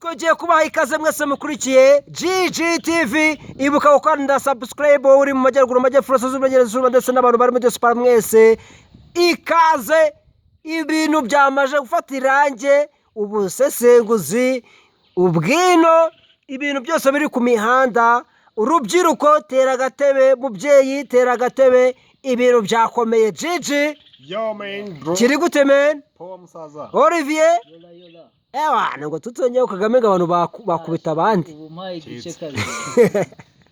twongeye kubaha ikaze mwese mukurikiye GGTV. Ibuka gukanda subscribe uri mu majyaruguru majyepfo z'uburengerazuba ndetse n'abantu bari muri diaspora mwese. Ikaze ibintu byamaje gufata irange, ubusesenguzi, ubwino, ibintu byose biri ku mihanda. Urubyiruko tera agatebe, mubyeyi tera agatebe, ibintu byakomeye. Gigi yo man bro, kiri gute man? poa musaza Olivier yola ewa ngo tutonyeho Kagame ngo abantu bakubita abandi. ubu mpaye igice kabiri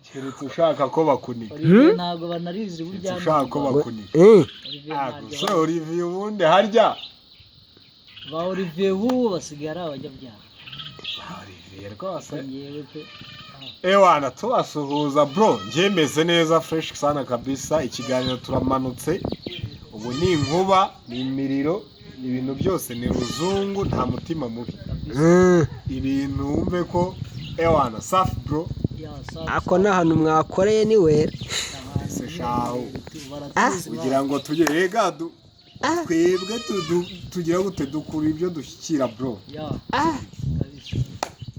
kiretse ushaka ko bakunika, Olivier ntabwo banarizi burya kiretse ushaka ko bakunika. So Olivier ubundi harya ba Olivier ubu basigaye ari abanyabyaha. Olivier rwose Yewe pe ewana tubasuhuza bro, njyemeze neza fresh sana kabisa. Ikiganiro turamanutse, ubu ni inkuba, ni imiriro, ibintu byose ni ruzungu, nta mutima mubi. Ibintu wumve ko ewana safi bro. Ako n'ahantu mwakoreye ni wera. Se shaho kugira ngo tujye rega twebwe tugira gute dukura ibyo dushyikira bro.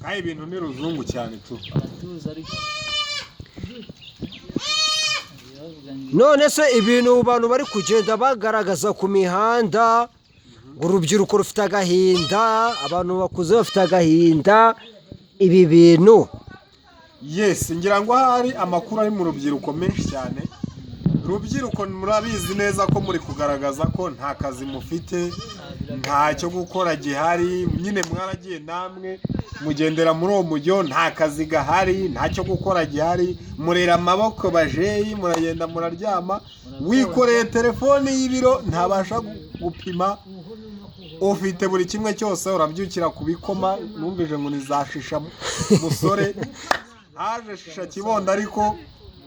Kandi ibintu ni ruzungu cyane tu. None se ibintu abantu bari kugenda bagaragaza ku mihanda, ngo urubyiruko rufite agahinda, abantu bakuze bafite agahinda, ibi bintu Yes, ngira ngo hari amakuru ari mu rubyiruko menshi cyane. Rubyiruko murabizi neza ko muri kugaragaza ko nta kazi mufite, nta cyo gukora gihari, nyine mwaragiye namwe mugendera muri uwo mujyo, nta kazi gahari, nta cyo gukora gihari, murera amaboko bajeyi, muragenda muraryama, wikoreye telefone y'ibiro ntabasha gupima, ufite buri kimwe cyose, urabyukira kubikoma, numvije ngo nizashisha musore, haje shisha kibondo, ariko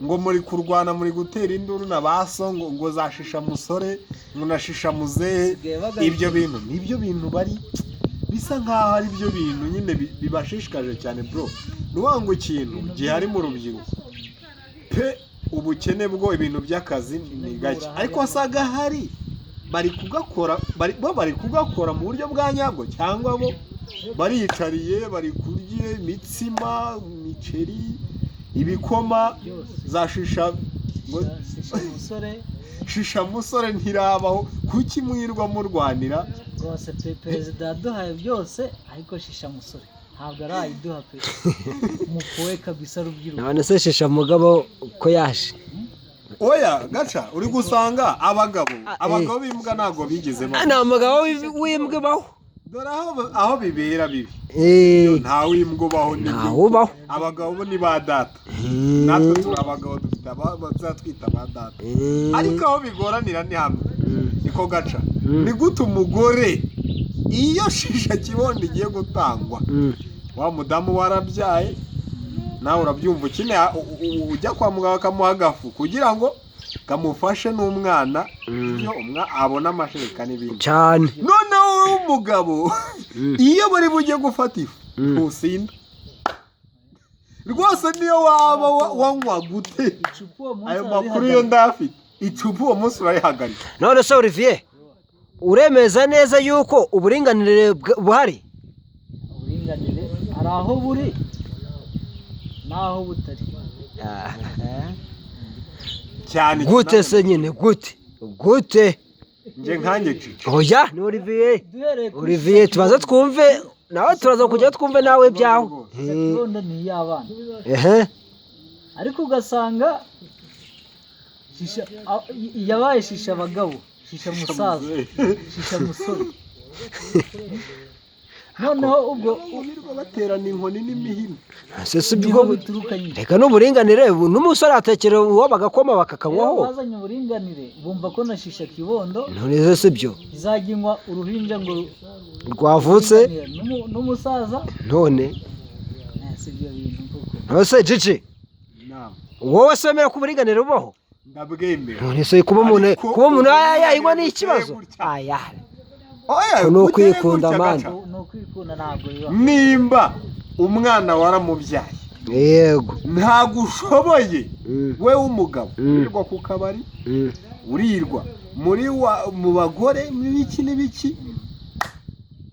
ngo muri kurwana, muri gutera induru na baso ngo zashisha musore, munashisha muzehe. Ibyo bintu nibyo bintu bari bisa nkaho ari byo bintu nyine bibashishikaje cyane bro. Nuwango ikintu gihari mu rubyiruko pe, ubukene bwo ibintu by'akazi ni gake, ariko asaga hari bari kugakora mu buryo bwa nyabwo, cyangwa bo bariyicariye bari kurya imitsima, imiceri, ibikoma, zashisha shisha musore ntirabaho. Kuki mwirwa murwanira rwose pe? Perezida yaduhaye byose ariko shisha musore ntabwo arayiduha pe. Mupowe kabisa rubyiruko. none se shisha mugabo ko yaje. oya gaca uri gusanga abagabo b'imbwa ntago bigezemo. Nta mugabo w'imbwa baho, dore aho bibera bibi, nta w'imbwa ubaho, ntawubaho. abagabo bo ni ba data, natwe turi abagabo, dufite bazatwita ba data, ariko aho bigoranira ni hamwe. niko gaca, ni gute umugore iyo shisha kibondo igiye gutangwa, wa mudamu warabyaye nawe urabyumva, ukine ujya kwa muganga akamuha agafu kugira ngo kamufashe n'umwana, iyo abona amashereka n'ibindi cyane. noneho umugabo iyo bari bujye gufata ifu ntusinda rwose, niyo waba wanywa gute. Ayo makuru yo ndafite, icupa uwo munsi urarihagarika. None se Olivier, uremeza neza yuko uburinganire buhari? Uburinganire hari aho buri naho butari cyane. Gute se nyine gute? Nje nkanjye cici. Oya ni Olivier tubaza twumve, nawe turaza kujya twumve nawe byawe. Kibondo ni iy'abana, ariko ugasanga shisha yabaye shisha abagabo, shisha musaza, shisha musore. Noneho ubwo baterana inkoni n'imihini. se byo biturukanye. reka n'uburinganire, n'umusore atekera uwo bagakoma bakakanywaho. Bazanye uburinganire bumva ko na shisha kibondo none se byo izaginywa uruhinja ngo rwavutse n'umusaza. none si byo bintu koko. nose Gigi, wowe semera ko uburinganire bubaho? Ndabwemera. none se kuba umuntu yayinywa ni ikibazo? aya oya ni ukwikunda mani. Ni ukwikunda ntabwo biba. Nimba umwana waramubyaye, yego, ntabwo ushoboye we w'umugabo urirwa ku kabari, urirwa mu bagore n'ibiki n'ibiki,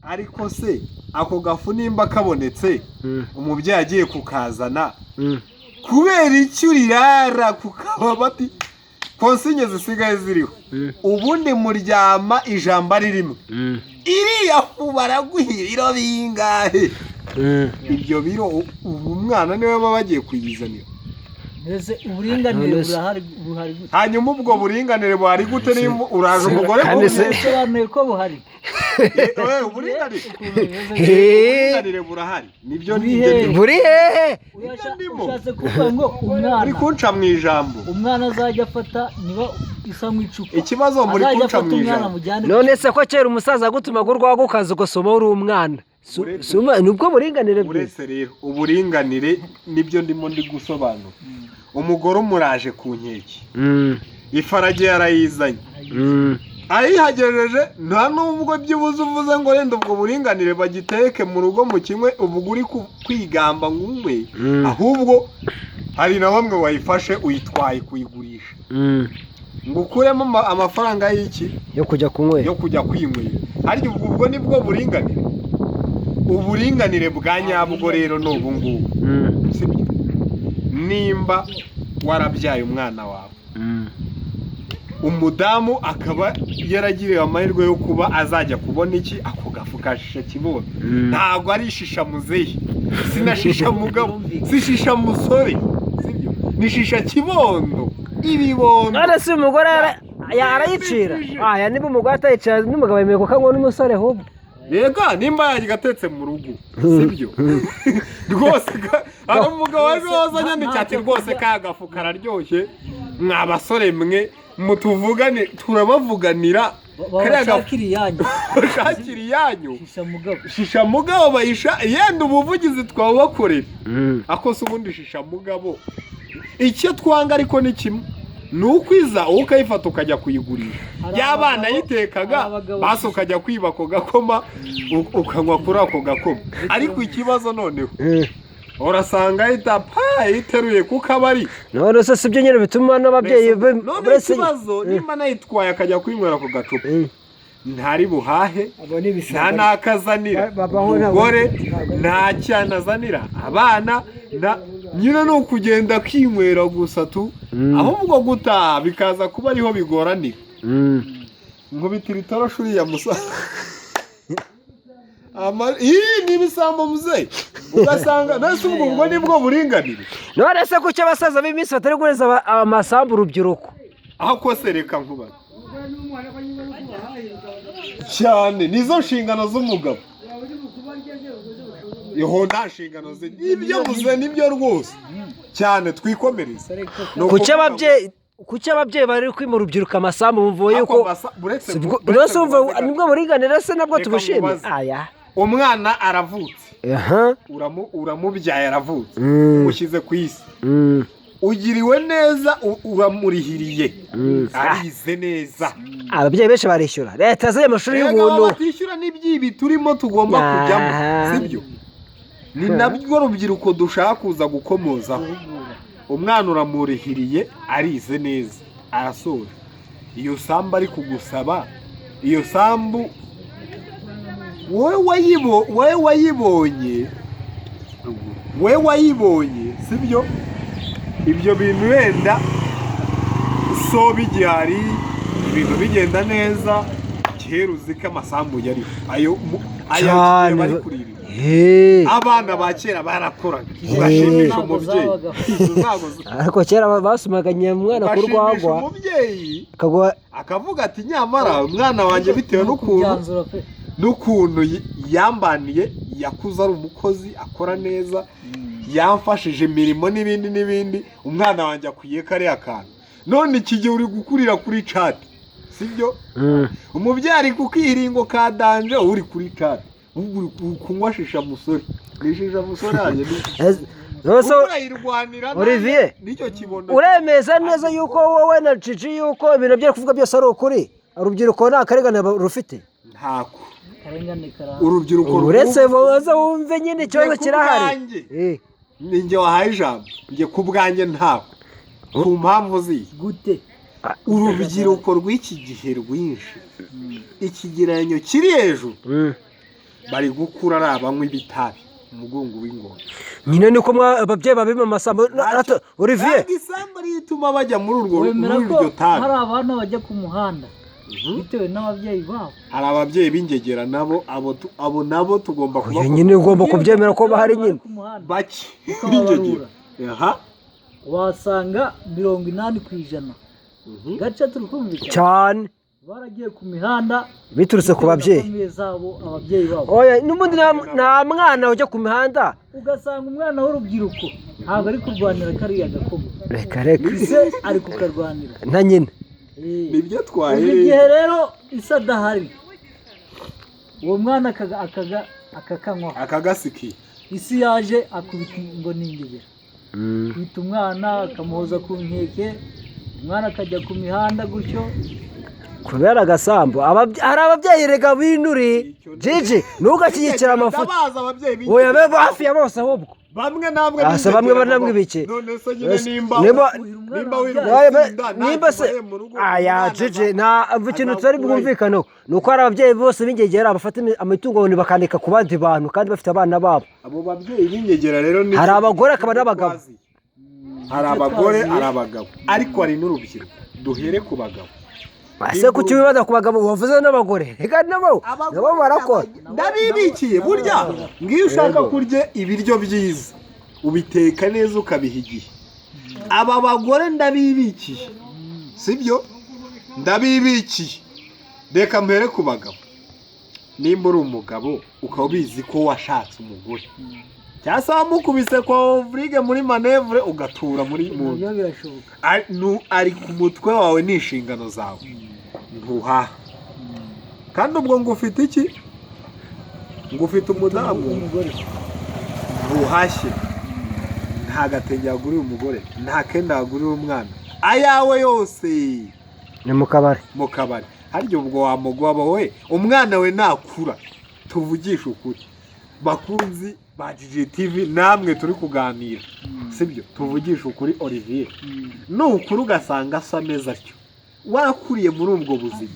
ariko se ako gafu nimba kabonetse umubyeyi agiye kukazana kubera icyo urirara kukaba bati konsinye zisigaye ziriho ubundi muryama ijambo ari rimwe iriya fu baraguhira iro bingahe ibyo biro ubu mwana niwe baba bagiye kuyizanira mbese uburinganire buhari gute hanyuma ubwo buringanire buhari gute nimba uraje umugore bisobanuye ko buhari uburinganire burahari nibyo buri hehe ushatse kuvuga ngo umwana uri kunca mu ijambo umwana azajya afata niba isa nk'icupa ikibazo muri kunca mu ijambo none se ko kera umusaza agutumaga urwaho ukaza ugasoma uri umwana nubwo buringanire uretse rero uburinganire nibyo ndimo ndi gusobanura umugore umuraje ku nkeke ifarage yarayizanye ayihagejeje nta nubwo by'ubuze uvuze ngo renda ubwo buringanire bagiteke mu rugo mu kimwe ubu uri kwigamba ngumwe ahubwo hari na bamwe wayifashe uyitwaye kuyigurisha ngo ukuremo amafaranga y'iki yo kujya kunywera yo kujya kwinywera ariko ubwo nibwo buringanire uburinganire bwa nyabwo rero ni ubu ngubu sibyo nimba warabyaye umwana wawe umudamu akaba yaragiriwe amahirwe yo kuba azajya kubona iki ako gafu ka shisha kibondo ntabwo ari shisha muzehe sinashisha mugabo sishisha musore sibyo ni shisha kibondo ibibondo none se umugore arayicira aya niba umugore atayicira n'umugabo yemeye kukanywa n'umusore ahubwo yega nimba yagatetse mu rugo sibyo rwose ari umugabo waje wazanye n'icyati rwose ka gafu kararyoshye mwa basore mwe mutuvugane turabavuganira bashakira iyanyu shisha mugabo bayisha yenda ubuvugizi twabakorera akose ubundi shisha mugabo icyo twanga ariko ni kimwe ni ukwiza wowe ukayifata ukajya kuyigurisha y'abana yitekaga basi ukajya kwiba ako gakoma ukanywa kuri ako gakoma ariko ikibazo noneho urasanga yiteruye ku kabari none se sibyo nyine bituma n'ababyeyi none ikibazo nimba nayitwaye akajya kwinywera ku gacupa ntari buhahe nta nakazanira umugore nta cyanazanira abana nyine ni ukugenda kwinywera gusa tu ahubwo gutaha bikaza kuba ariho bigoranira nkubitira itoroshi uriya musaza iyi ni ibisambo muzehe ugasanga nasi ubwo nibwo buringanire none se kuki abasaza b'iminsi batari guhereza amasambu urubyiruko aho kose reka nkubaze cyane nizo nshingano z'umugabo iho nta nshingano ze ibyo muze nibyo rwose cyane twikomereze kuki ababyeyi bari kwima urubyiruko amasambu bumvuye yuko nibwo buringanire se nabwo tubushime umwana aravutse uramubyaye aravutse ushyize ku isi ugiriwe neza uramurihiriye arize neza ababyeyi benshi barishyura leta z'ayo mashuri y'ubuntu batishyura n'ibyibi turimo tugomba kujyamo sibyo ni nabwo rubyiruko dushaka kuza gukomozaho umwana uramurihiriye arize neza arasoje iyo sambu ari kugusaba iyo sambu wowe wayibonye sibyo ibyo bintu wenda so bigihari ibintu bigenda neza kera uzi ko amasambu yariho ayo bari kurira abana ba kera barakoraga ugashimisha umubyeyi ariko kera basumaga nyamwana ku rwagwa umubyeyi akavuga ati nyamara umwana wanjye bitewe n'ukuntu yambaniye yakuze ari umukozi akora neza yamfashije imirimo n'ibindi umwana wanjye akwiye kariya kantu none iki gihe uri gukurira kuri cati sibyo umubyeyi ari kukiringo ka danje uri kuri cati uri kunywa shisha musore shisha musore yanjye Olivier uremeza neza yuko wowe na Cici yuko ibintu byo kuvuga byose ari ukuri urubyiruko nta karengane rufite ntako urubyiruko uretse boza wumve nyine ikibazo kirahari ninjye wahaye ijambo njye ku bwanjye ntawe ku mpamvu ziyi gute urubyiruko rw'iki gihe rwinshi ikigereranyo kiri hejuru bari gukura ari abanywa ibitabi umugongo w'ingona nyine niko ababyeyi babima amasambu Olivier isambu rituma bajya muri urwo wemera ko iryo tabi hari abana bajya ku muhanda bitewe n'ababyeyi babo hari ababyeyi b'ingegera nabo abo nabo tugomba kuba nyine ugomba kubyemera ko bahari nyine bake b'ingegera wasanga 80% gace turi kumvikana cyane baragiye ku mihanda biturutse ku babyeyi babo oya n'ubundi nta mwana ujya ku mihanda ugasanga umwana w'urubyiruko ntabwo ari kurwanira kariya gakomo reka ise ari kukarwanira nta nyine nibyo twaye igihe rero isa adahari uwo mwana akakanywa akagasiki isi yaje akubita ngo n'ingegera kwita umwana akamuhoza ku nkeke umwana akajya ku mihanda gutyo kubera agasambu hari ababyeyi rega binuri Gigi ntugakiyicira amafuti oya bebe hafi ya bose ahubwo bamwe namwe asa bamwe banamwe bike none se nyine nimba se aya Gigi nta ikintu tutari bwumvikane nuko hari ababyeyi bose b'ingegera bafata amatungo bakandika ku bandi bantu kandi bafite abana babo abo babyeyi b'ingegera rero ni hari abagore akaba n'abagabo hari abagore ari abagabo ariko hari n'urubyiruko duhere ku bagabo ase ku kibazo ku bagabo wavuze n'abagore reka nabo barakora ndabibikiye burya ngiyo ushaka kurya ibiryo byiza ubiteka neza ukabiha igihe aba bagore ndabibikiye sibyo ndabibikiye reka mpere ku bagabo nimba uri umugabo ukaba ubizi ko washatse umugore cyangwa se wamukubise kwa Vrige muri manevure ugatura muri nabyo birashoboka ari ku mutwe wawe n'inshingano zawe ntuhaha kandi ubwo ngo ufite iki ngo ufite umudamu ntuhashye nta gatenge yaguriye umugore nta kenda yaguriye umwana ayawe yose ni mu kabari harya ubwo wamugwaba we umwana we nakura tuvugisha ukuri bakunzi ba GGTV namwe turi kuganira sibyo tuvugisha ukuri Olivier nukuri ugasanga asa neza atyo warakuriye muri ubwo buzima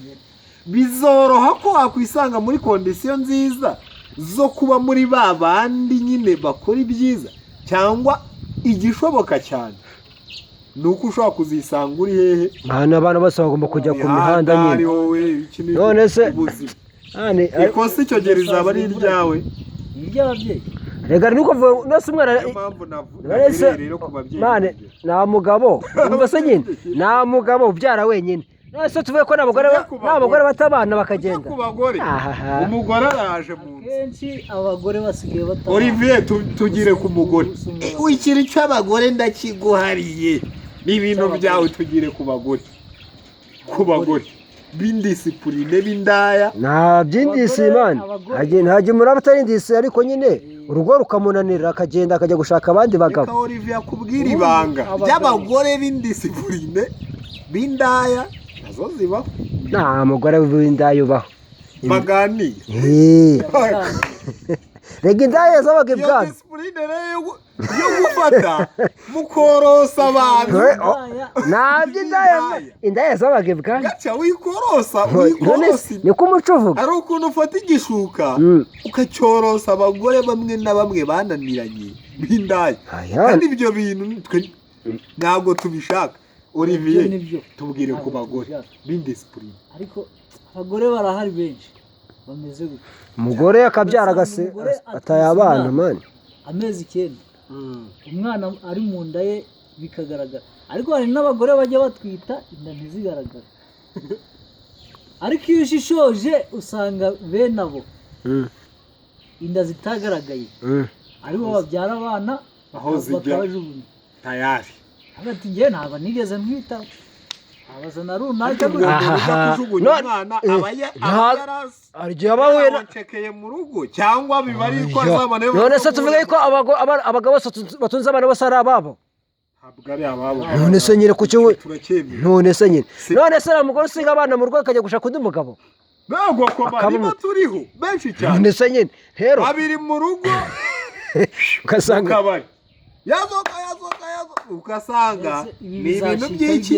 bizoroha ko wakwisanga muri kondisiyo nziza zo kuba muri ba bandi nyine bakora ibyiza cyangwa igishoboka cyane nuko ushobora kuzisanga uri hehe abana bose bagomba kujya ku mihanda nyine none se ikosa icyo gihe rizaba ari iryawe iry'ababyeyi rega nuko nose umwana mane nta mugabo umva se nyine nta mugabo ubyara wenyine nose tuvuye ko n'abagore batabana bakagenda umugore araje mu nzu kenshi abagore basigaye batabana Olivier tugire ku mugore ikiri cy'abagore ndakiguhariye n'ibintu byawe tugire ku bagore b'indisipurine b'indaya nta by'indisi mani hajya umuraba atari indisi ariko nyine urugo rukamunanira akagenda akajya gushaka abandi bagabo reka Olivier akubwira ibanga ry'abagore b'indisipurine b'indaya nazo zibaho nta mugore w'indaya ubaho baganiye rega indaya zabaga ibwami iyo disipurine rero yo gufata mukorosa abantu ntabyo indaya zabaga ibwami gaca wikorosa niko umuco uvuga hari ukuntu ufata igishuka ukacyorosa abagore bamwe na bamwe bananiranye b'indaya kandi ibyo bintu ntabwo tubishaka Olivier tubwire ku bagore b'indisipurine ariko abagore barahari benshi bameze gutya umugore akabyara agase ataye abana mani amezi 9 umwana ari mu nda ye bikagaragara ariko hari n'abagore bajya batwita inda ntizigaragara ariko iyo ushishoje usanga bene abo inda zitagaragaye aribo babyara abana aho zijya tayari hagati njye ntabwo nigeze ntwita abazana runaka kujugunya umwana aryo abahuye nacekeye mu rugo cyangwa bibari ko azabane none se tuvuge ko abagabo batunze abana bose ari ababo ntabwo ari ababo none se nyine ku cyo none se nyine none se umugore usiga abana mu rugo akajya gushaka undi mugabo ntabwo ko bari turiho benshi cyane none se nyine rero abiri mu rugo ugasanga yazoka ugasanga ni ibintu byinshi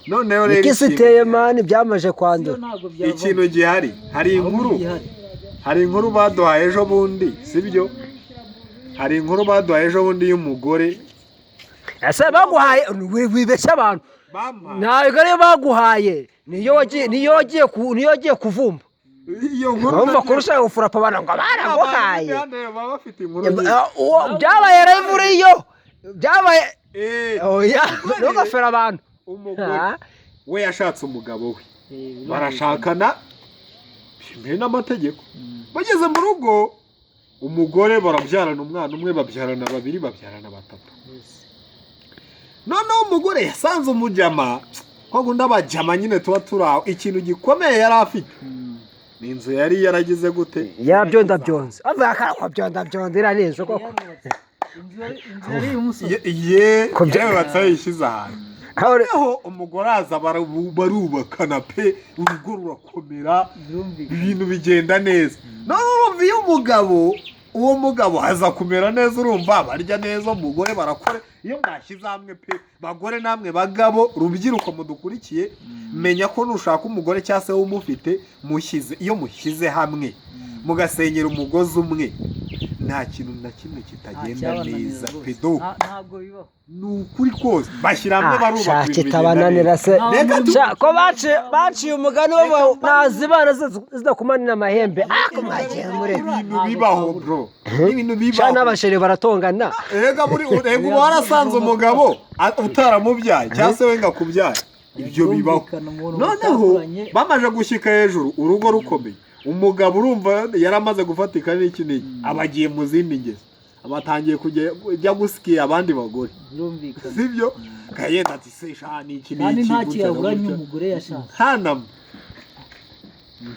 noneho rero ikisiteye mani byamaje kwandura ikintu gihari hari inkuru hari inkuru baduhaye ejo bundi sibyo hari inkuru baduhaye ejo bundi y'umugore ese baguhaye wibeshya abantu ntabwo ariyo baguhaye niyo wagiye kuvumba iyo nkuru urumva kurusha gufurapa abantu ngo baraguhaye baba bafite inkuru byabaye revure iyo byabaye oya ntugafere abantu umugore we yashatse umugabo we barashakana bimwe n'amategeko bageze mu rugo umugore barabyarana umwana umwe babyarana babiri babyarana batatu noneho umugore yasanze umujyama ko gunda abajyama nyine tuba turaho ikintu gikomeye yari afite ni inzu yari yaragize gute yabyondabyonze avuga akarakwa byondabyonze irarenze koko yubatse yishyize ahantu noneho umugore aza barubakana pe urugo rurakomera ibintu bigenda neza noneho urumva iyo uwo mugabo aza kumera neza urumva barya neza umugore barakora iyo mwashyize hamwe pe bagore namwe bagabo rubyiruko mudukurikiye menya ko nushaka umugore cyangwa se umufite iyo mushyize hamwe mugasenyera umugozi umwe nta kintu na kimwe kitagenda neza pedo ni ukuri kose bashyira hamwe barubaka ibintu kitabananira se ko baciye umugani wo nazibana zidakumanira amahembe ako mwagiye muri ibintu bibaho bro ibintu bibaho n'abasheri baratongana rega uba warasanze umugabo utaramubyaye cyangwa se we ngakubyaye ibyo bibaho noneho bamaze gushyika hejuru urugo rukomeye umugabo urumva yaramaze gufatika n'iki n'iki abagiye mu zindi ngeso abatangiye kujya gusikiye abandi bagore sibyo kayenda ati se shani iki n'iki nta kiyaburanye umugore yashatse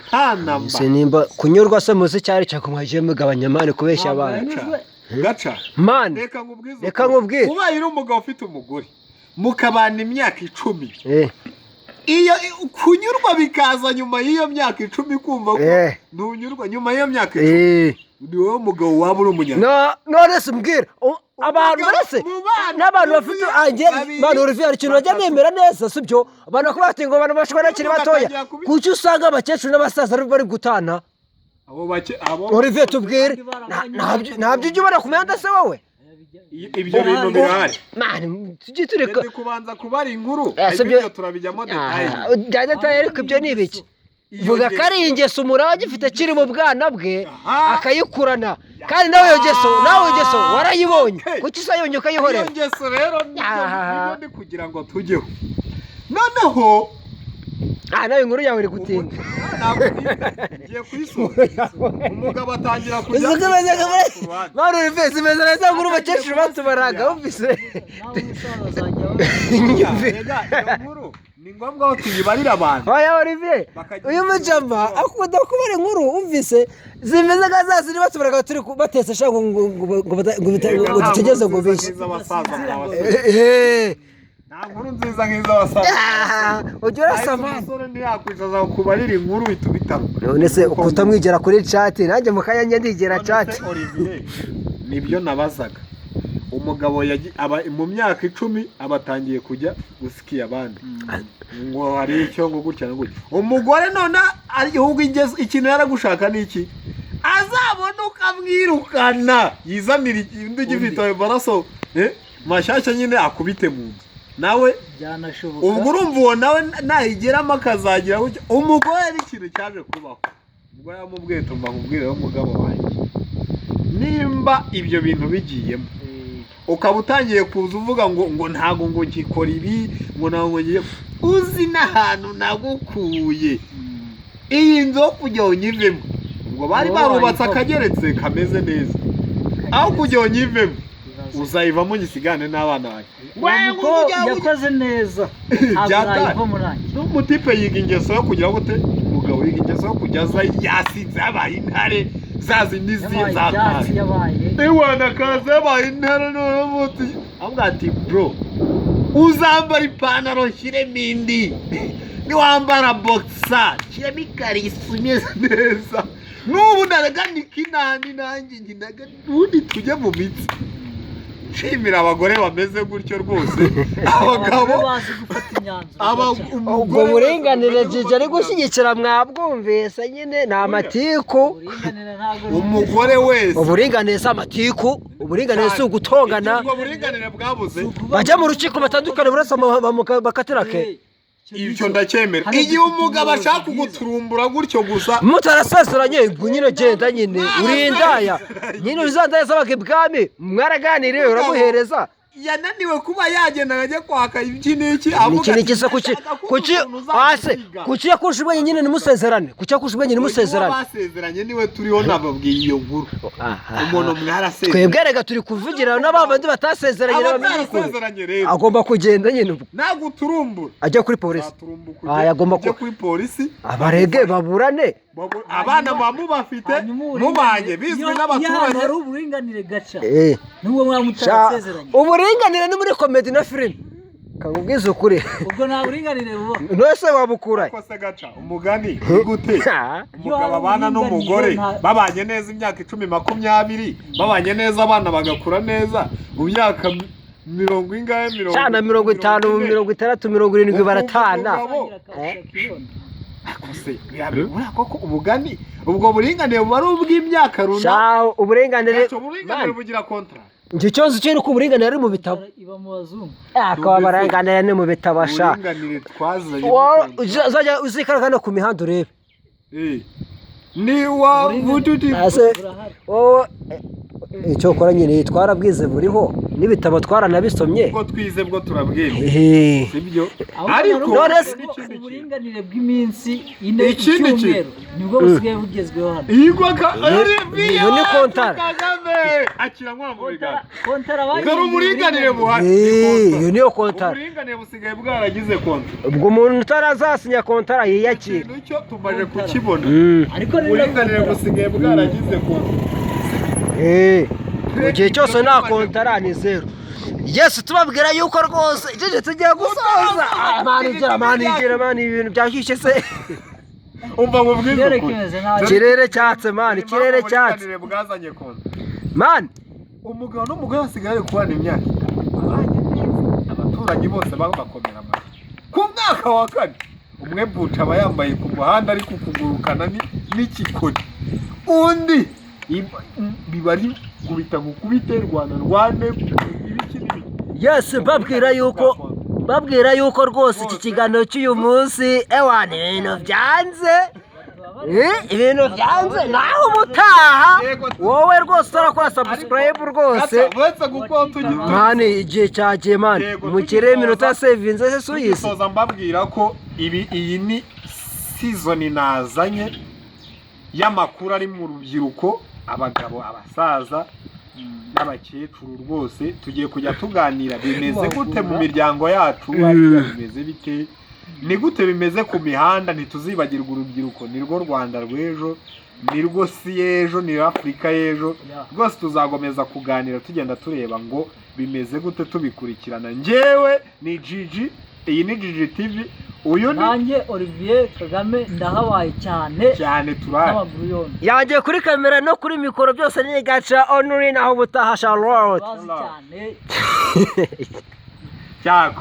ntanamba se nimba kunyurwa se muzi cyari cyo kumwaje mugabanya mane kubeshya abantu gaca mane reka nkubwire ubaye uri umugabo ufite umugore mukabana imyaka 10 iyo kunyurwa bikaza nyuma y'iyo myaka 10 kumva ko ntunyurwa nyuma y'iyo myaka 10 ni wowe mugabo waba uri umunyarwanda none se mbwira abantu barese n'abantu bafite abantu urivira ikintu bajya nemera neza sibyo abantu bakubwira ati ngo abantu bashobora bakiri batoya kuki usanga abakecuru n'abasaza bari gutana abo Olivier tubwire ntabyo ujya ubona ku mihanda se wowe ibyo bintu birahari mani tujye tureka kubanza kubara inkuru ibyo turabijyamo detaye ariko ibyo ni ibiki vuga ko ari ingeso umuntu aba agifite kiri mu bwana bwe akayikurana kandi nawe iyo ngeso warayibonye kuki se yongeye ukayihorera iyo ngeso rero niyo ndi kugira ngo tujyeho noneho nawe inkuru yawe iri gutinda ngiye kuyisura umugabo atangira kujya mwana uri zimeze neza nkuru bakecuru batubaraga wumvise ni ngombwa ko tuyibarira abantu oya Olivier uyu mujama akunda kubara inkuru wumvise zimeze nka za ziri batubaraga turi batetse shaka ngo dutegeze ngo bishe nta nkuru nziza nk'iz'abasaza ujya urasama umusore ntiyakwicaza kubarira inkuru bitubitaro none se kutamwigera kuri chat nanjye mu kanya ndigera chat nibyo nabazaga umugabo mu myaka 10 abatangiye kujya gusikiya abandi ngo hari icyo ngo gutya na gutya umugore none ahubwo ikintu yaragushaka niki azabona ukamwirukana yizanira indi gifite baraso mashyashya nyine akubite mu nzu nawe byanashoboka ubwo urumva uwo nawe nayigeramo akazagira gutya umugore n'ikintu cyaje kubaho ubwo yamubwiye tumva nkubwire umugabo wanjye nimba ibyo bintu bigiyemo ukaba utangiye kuza uvuga ngo ntago ngo ngikora ibi ngo ntago ngiye uzi n'ahantu nagukuye iyi nzu kujya unyivemo ngo bari barubatse akageretse kameze neza aho kujya unyivemo uzayivamo gisigane n'abana bawe yakoze neza ntabwo murangi n'umutipe yiga ingeso yo kugira gute umugabo yiga ingeso yo kujya yasinze abaye intare zazindi zizatari iwana kaze yabaye intare none muti avuga ati bro uzambara ipantaro shyiremo indi niwambara boxer shyiremo ikariso imeze neza n'ubu ndaganika inani nanjye nginaga ubundi tujye mu mitsi nshimira abagore bameze gutyo rwose abagabo bazi gufata imyanzuro ubwo buringanire Jiji ari gushyigikira mwabwumvise nyine ni amatiku. uburinganire ntabwo umugore wese Uburinganire si amatiku, uburinganire si ugutongana. ubwo buringanire bwabuze Bajya mu rukiko batandukanye burasa bakatira ke. ibyo ndacyemera igihe umugabo ashaka kuguturumbura gutyo gusa Mutarasezeranye ubwo nyine genda nyine urindaya nyine uzandaya zabaga ibwami mwaraganiriye uramuhereza. yananiwe kuba yagenda ajya kwaka iki n'iki Iki se kuki yakurusha ubwenge nyine nimusezerane, kuki yakurusha ubwenge nimusezerane. basezeranye niwe turiho nababwiye iyo nkuru umuntu mwarasezeranye twebwe rega turi kuvugira n'abandi batasezeranye abatarasezeranye rero agomba kugenda nyine naguturumbura ajya kuri polisi. Agomba kujya kuri polisi abarege baburane. abana bamubafite mubanye bizwi n'abaturage ari uburinganire gaca Eh. nubwo mwamutarasezeranye Uburinganire ni muri komedi na filime. Kangubwiza ukuri. ubwo nta buringanire buba Nose wabukura. ko se gaca umugani gute umugabo abana n'umugore babanye neza imyaka 10-20 babanye neza abana bagakura neza mu myaka 50 Cyana 50 60 70 baratana. koko umugani ubwo buringanire buba ari ubw'imyaka runaka Ciao uburenganire. uburinganire bugira kontra Icyo cyose cyo ko uburenganire ari mu bitabo. iba mu bazungu Akaba baranganira ni mu bitabo sha. uburinganire twazanye Uzajya uzikaragana ku mihanda urebe. ni wa bututi Wowe icyo ukora nyine twarabwize buriho n'ibitabo twaranabisomye. ubwo twize bwo turabwira Ehe. sibyo ariko ariko uburinganire bw'iminsi ine Ikindi icyumweru nibwo busigaye bugezweho hano igwaga iyo ni kontara. akira nkwa mu bigana kontara dore uburinganire buhari Iyo niyo kontara. uburinganire busigaye bwaragize kontara Ubwo umuntu utarazasinya kontara yiyakira. ikintu cyo tumaje kukibona ariko uburinganire busigaye bwaragize kontara mu gihe cyose nta kontara ni zero. Yesu tubabwira yuko rwose Jiji tugiye gusoza. Mani ibintu byashyushye se. umva mu bwiza Ikirere cyatse mani, ikirere cyatse. bwazanye kontara Mani, umugabo n'umugore basigaye kubana imyaka abaturanyi bose bakomera amashyi ku mwaka wa 4 umwe buca aba yambaye ku muhanda ari kukugurukana n'ikikoni undi bibari kubita gukubite Rwanda rwane ibiki Yesu babwira yuko rwose iki kiganiro cy'uyu munsi ewana ibintu byanze naho ubutaha wowe rwose utarakora subscribe rwose mani igihe cyagiye mani mukire iminota yasevinze se suyise soza mbabwira ko iyi ni season nazanye y'amakuru ari mu rubyiruko abagabo abasaza n'abakecuru rwose tugiye kujya tuganira bimeze gute mu miryango yacu bimeze bite ni gute bimeze ku mihanda ntituzibagirwa urubyiruko nirwo Rwanda rw'ejo nirwo si y'ejo ni Afurika y'ejo rwose tuzagomeza kuganira tugenda tureba ngo bimeze gute tubikurikirana njyewe ni Jiji iyi ni Jiji TV uyu ni nanjye Olivier Kagame ndahabaye cyane turari yagiye kuri kamera no kuri mikoro byose ni gaca onuri naho ubutaha Charlotte cyane cyakoze